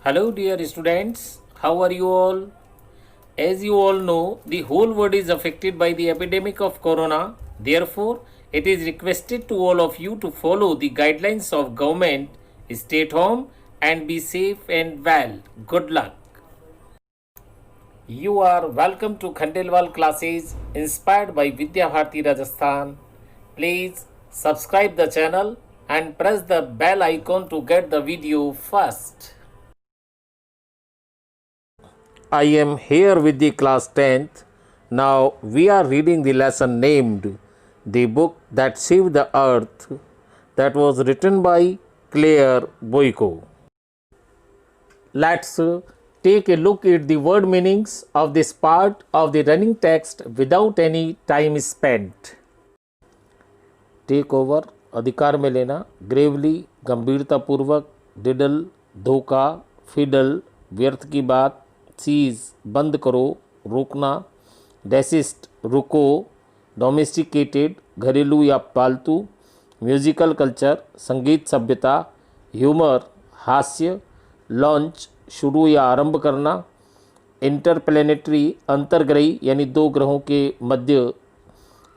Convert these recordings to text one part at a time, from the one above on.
Hello, dear students. How are you all? As you all know, the whole world is affected by the epidemic of corona. Therefore, it is requested to all of you to follow the guidelines of government, stay at home and be safe and well. Good luck. You are welcome to Khandelwal classes inspired by Vidya Bharati Rajasthan. Please subscribe the channel and press the bell icon to get the video first. I am here with the class 10th. Now we are reading the lesson named The Book That Saved the Earth, that was written by Claire Boyko. Let's take a look at the word meanings of this part of the running text without any time spent. Take over, अधिकार में लेना, Gravely गंभीरतापूर्वक, डिडल धोखा, fiddle व्यर्थ की बात, seize बंद करो रोकना, डेसिस्ट रुको, डोमेस्टिकेटेड घरेलू या पालतू, म्यूजिकल कल्चर संगीत सभ्यता, ह्यूमर हास्य, लॉन्च शुरू या आरंभ करना, इंटरप्लेनेटरी अंतर्ग्रही यानी दो ग्रहों के मध्य,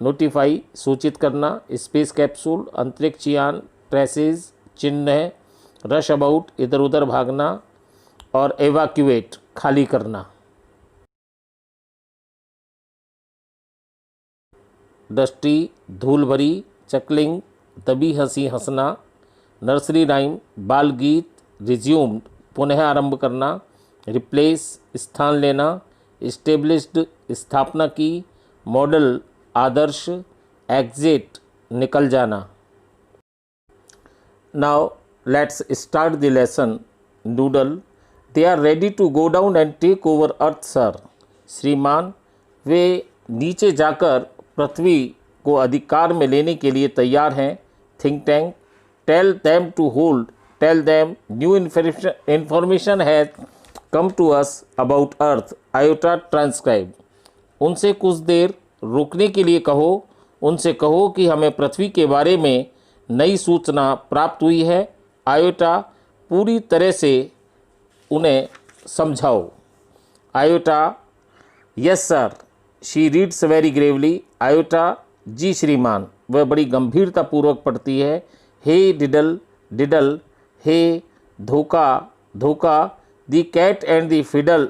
नोटिफाई सूचित करना, स्पेस कैप्सूल अंतरिक्ष यान, ट्रेसेस चिन्ह, रश अबाउट इधर उधर भागना और एवाक्यूएट खाली करना। डस्टी धूल भरी, चकलिंग दबी हंसी हंसना, नर्सरी राइम बाल गीत, रिज्यूम्ड पुनः आरंभ करना, रिप्लेस स्थान लेना, इस्टेब्लिश्ड स्थापना की, मॉडल आदर्श, एग्जिट निकल जाना। Now let's start the lesson. Noodle they are ready to go down and take over Earth sir. श्रीमान वे नीचे जाकर पृथ्वी को अधिकार में लेने के लिए तैयार हैं। Think Tank tell them to hold, tell them new information has come to us about Earth. Iota transcribe उनसे कुछ देर रुकने के लिए कहो, उनसे कहो कि हमें पृथ्वी के बारे में नई सूचना प्राप्त हुई है। आयोटा पूरी तरह से उन्हें समझाओ। Iota yes sir, she reads very gravely. Iota जी श्रीमान, वह बड़ी गंभीरतापूर्वक पढ़ती है। हे डिडल, डिडल हे धोखा, धोखा the cat and the fiddle,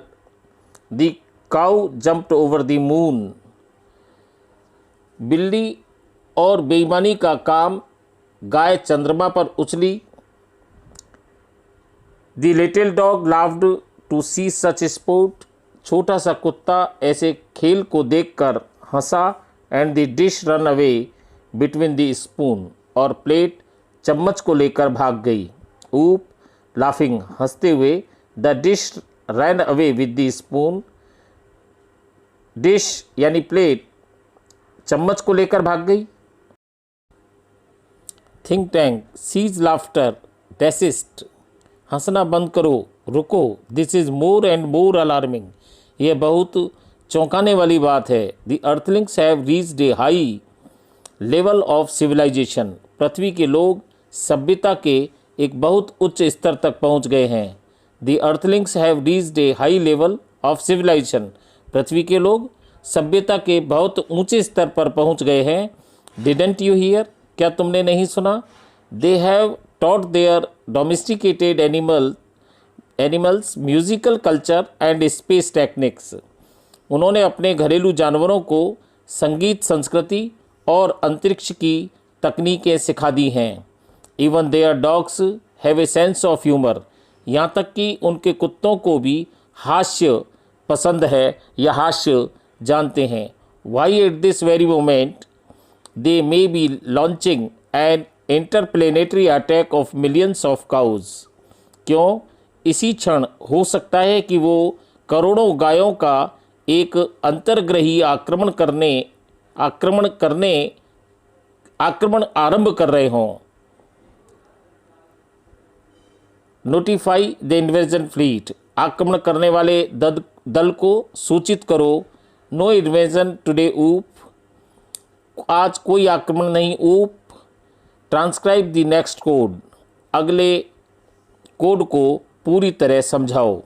the cow jumped over the moon. बिल्ली और बेईमानी का काम, गाय चंद्रमा पर उछली। The little dog laughed to see such sport, छोटा सा कुत्ता ऐसे खेल को देखकर हंसा। And the dish ran away between the spoon, और प्लेट चम्मच को लेकर भाग गई। ऊप लाफिंग हंसते हुए, the dish ran away with the spoon, dish यानी प्लेट चम्मच को लेकर भाग गई। Think tank sees laughter, desist हंसना बंद करो रुको। This is more and more alarming, यह बहुत चौंकाने वाली बात है। The earthlings have reached a high level of civilisation, पृथ्वी के लोग सभ्यता के एक बहुत उच्च स्तर तक पहुंच गए हैं। The earthlings have reached a high level of civilisation, पृथ्वी के लोग सभ्यता के बहुत ऊंचे स्तर पर पहुंच गए हैं। डिडंट यू हियर, क्या तुमने नहीं सुना? They have taught their domesticated animals musical culture and space techniques, उन्होंने अपने घरेलू जानवरों को संगीत संस्कृति और अंतरिक्ष की तकनीकें सिखा दी हैं। Even their dogs have a sense of humour, यहाँ तक कि उनके कुत्तों को भी हास्य पसंद है या हास्य जानते हैं। Why at this very moment they may be launching an interplanetary attack of millions of cows, क्यों इसी क्षण हो सकता है कि वो करोड़ों गायों का एक अंतर्ग्रही आक्रमण आरंभ कर रहे हों। नोटिफाई द इन्वेजन फ्लीट, आक्रमण करने वाले दल को सूचित करो। नो इन्वेजन टुडे ऊप, आज कोई आक्रमण नहीं ऊप। ट्रांसक्राइब द नेक्स्ट कोड, अगले कोड को पूरी तरह समझाओ।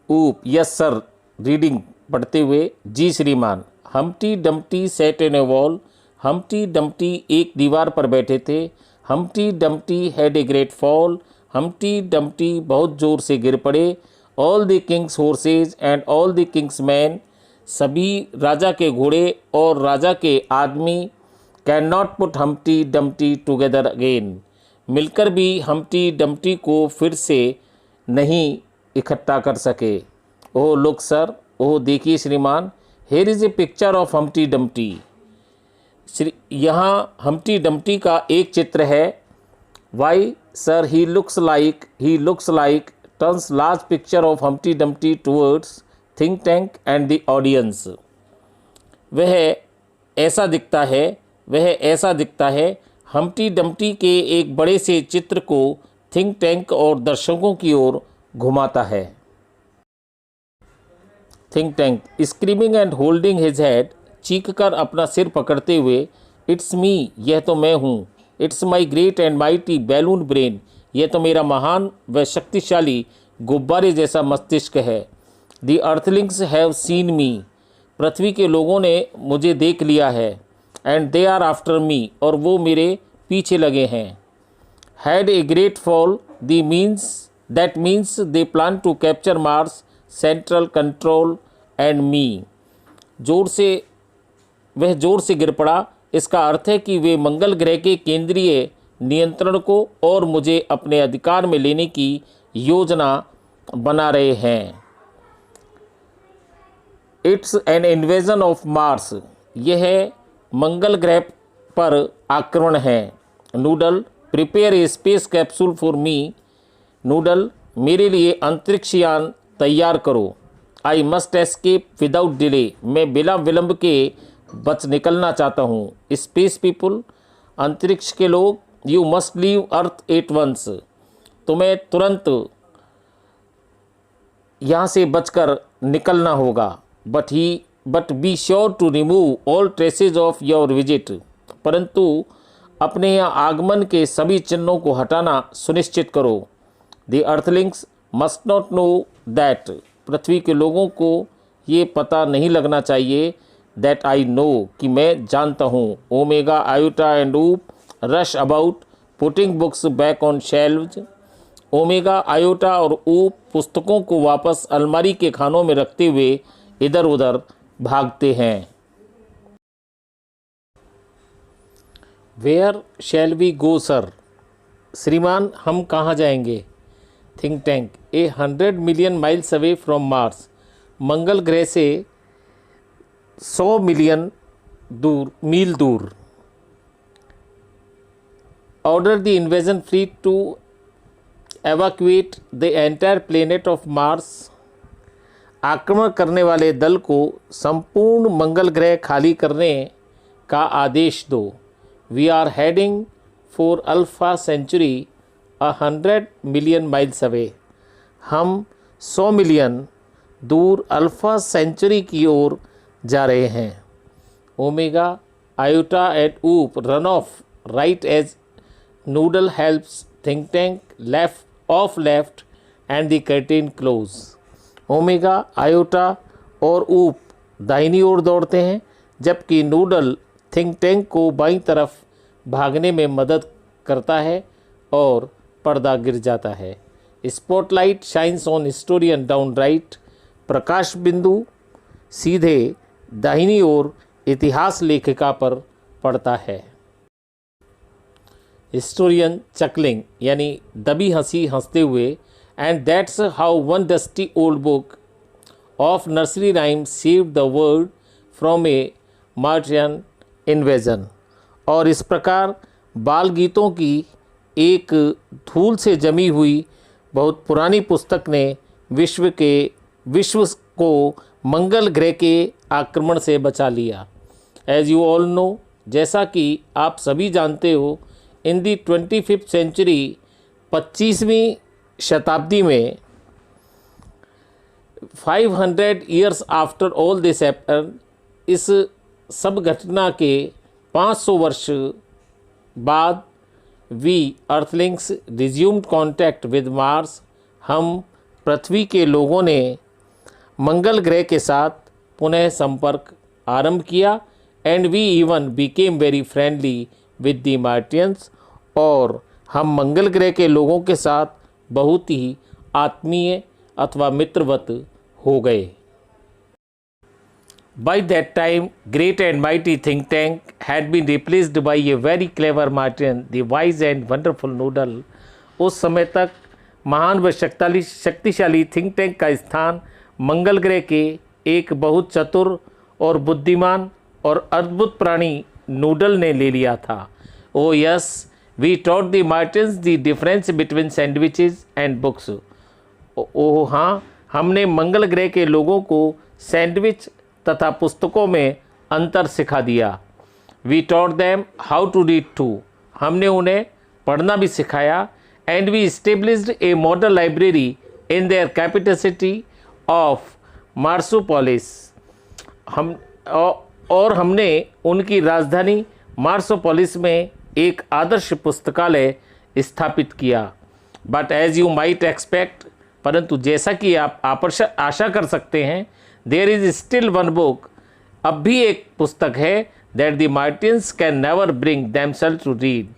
ऊप, यस सर, रीडिंग पढ़ते हुए, जी श्रीमान। Humpty Dumpty sat in A wall, Humpty Dumpty एक दीवार पर बैठे थे। Humpty Dumpty had a great fall, Humpty Dumpty बहुत जोर से गिर पड़े। All the Kings horses and all the Kings man, सभी राजा के घोड़े और राजा के आदमी, can not put Humpty Dumpty together again, मिलकर भी हम्टी डम्टी को फिर से नहीं इकट्ठा कर सके। ओह लुक सर, ओह देखिए श्रीमान, here is a picture of Humpty Dumpty, यहाँ हम्टी डम्टी का एक चित्र है। Why sir, he looks like turns large picture of Humpty Dumpty towards Think Tank and the audience, वह ऐसा दिखता है हम्टी डम्टी के एक बड़े से चित्र को थिंक टैंक और दर्शकों की ओर घुमाता है। Think tank, screaming and holding his head, चीख कर अपना सिर पकड़ते हुए, इट्स मी, यह तो मैं हूँ। It's my great and mighty balloon brain, यह तो मेरा महान व शक्तिशाली गुब्बारे जैसा मस्तिष्क है। The earthlings have seen me, पृथ्वी के लोगों ने मुझे देख लिया है। And they are after me, और वो मेरे पीछे लगे हैं। Had a great fall, that means they plan to capture Mars central control and me, वह जोर से गिर पड़ा, इसका अर्थ है कि वे मंगल ग्रह के केंद्रीय नियंत्रण को और मुझे अपने अधिकार में लेने की योजना बना रहे हैं। It's an invasion of Mars, यह मंगल ग्रह पर आक्रमण है। Noodle, prepare a space capsule for me, noodle, मेरे लिए अंतरिक्ष यान तैयार करो। I must escape without delay, मैं बिना विलंब के बच निकलना चाहता हूँ। स्पेस पीपुल, अंतरिक्ष के लोग, you must leave Earth at once, तुम्हें तुरंत यहाँ से बचकर निकलना होगा। But be sure to remove all traces of your visit, परंतु अपने यहाँ आगमन के सभी चिन्हों को हटाना सुनिश्चित करो। The earthlings must not know that, पृथ्वी के लोगों को ये पता नहीं लगना चाहिए, दैट आई नो, कि मैं जानता हूँ। ओमेगा, आयोटा एंड ऊप rush about putting books back on shelves, omega, Iota और ऊप पुस्तकों को वापस अलमारी के खानों में रखते हुए इधर उधर भागते हैं। Where shall we go sir, श्रीमान हम कहाँ जाएंगे। Think tank, 100 million miles away from Mars, मंगल ग्रह से 100 मिलियन मील दूर। Order the invasion fleet to evacuate the entire planet of Mars, आक्रमण करने वाले दल को संपूर्ण मंगल ग्रह खाली करने का आदेश दो। We are heading for Alpha Centauri 100 million miles away, हम 100 मिलियन दूर अल्फा सेंचुरी की ओर जा रहे हैं। Omega, Iota and Oop run off right as Noodle helps Think Tank left and the curtain close. Omega, Iota और Oop दाहिनी ओर दौड़ते हैं, जबकि नूडल थिंक टैंक को बाईं तरफ भागने में मदद करता है और पर्दा गिर जाता है। Spotlight shines on historian down right, प्रकाश बिंदु सीधे दाहिनी ओर इतिहास लेखिका पर पड़ता है। हिस्टोरियन चकलिंग, यानी दबी हंसी हंसते हुए, and that's how one dusty old book of nursery rhyme saved the world from A Martian invasion, और इस प्रकार बाल गीतों की एक धूल से जमी हुई बहुत पुरानी पुस्तक ने विश्व को मंगल ग्रह के आक्रमण से बचा लिया। एज यू ऑल नो, जैसा कि आप सभी जानते हो, इन दी 25th सेंचुरी, 25वीं शताब्दी में 500 years after all this happened, इस सब घटना के 500 वर्ष बाद we earthlings resumed contact with Mars, हम पृथ्वी के लोगों ने मंगल ग्रह के साथ पुनः संपर्क आरंभ किया। And we even became very friendly with the Martians, और हम मंगल ग्रह के लोगों के साथ बहुत ही आत्मीय अथवा मित्रवत हो गए। By that time, great and mighty think tank had been replaced by a very clever Martian, the wise and wonderful Noodle. उस समय तक महान व शक्तिशाली थिंक टैंक का स्थान मंगल ग्रह के एक बहुत चतुर और बुद्धिमान और अद्भुत प्राणी नूडल ने ले लिया था। Oh yes, we taught the Martians the difference between sandwiches and books. ओ हाँ, हमने मंगल ग्रह के लोगों को सैंडविच तथा पुस्तकों में अंतर सिखा दिया। We taught them how to read too, हमने उन्हें पढ़ना भी सिखाया। And we established a model library in their capital city of Marsopolis, और हमने उनकी राजधानी मार्सोपोलिस में एक आदर्श पुस्तकालय स्थापित किया। But as you might expect, परंतु जैसा कि आप आशा कर सकते हैं, there is still one book, अब भी एक पुस्तक है, that the Martians can never bring themselves to read,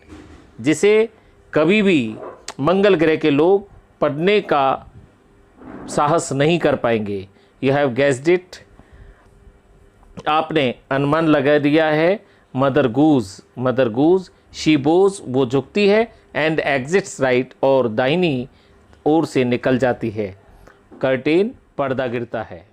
जिसे कभी भी मंगल ग्रह के लोग पढ़ने का साहस नहीं कर पाएंगे। यू हैव गेस्ड इट, आपने अनुमान लगा दिया है। मदर गूज शी बोज, वो झुकती है, एंड एग्जिट्स राइट, और दाहिनी ओर से निकल जाती है। कर्टेन, पर्दा गिरता है।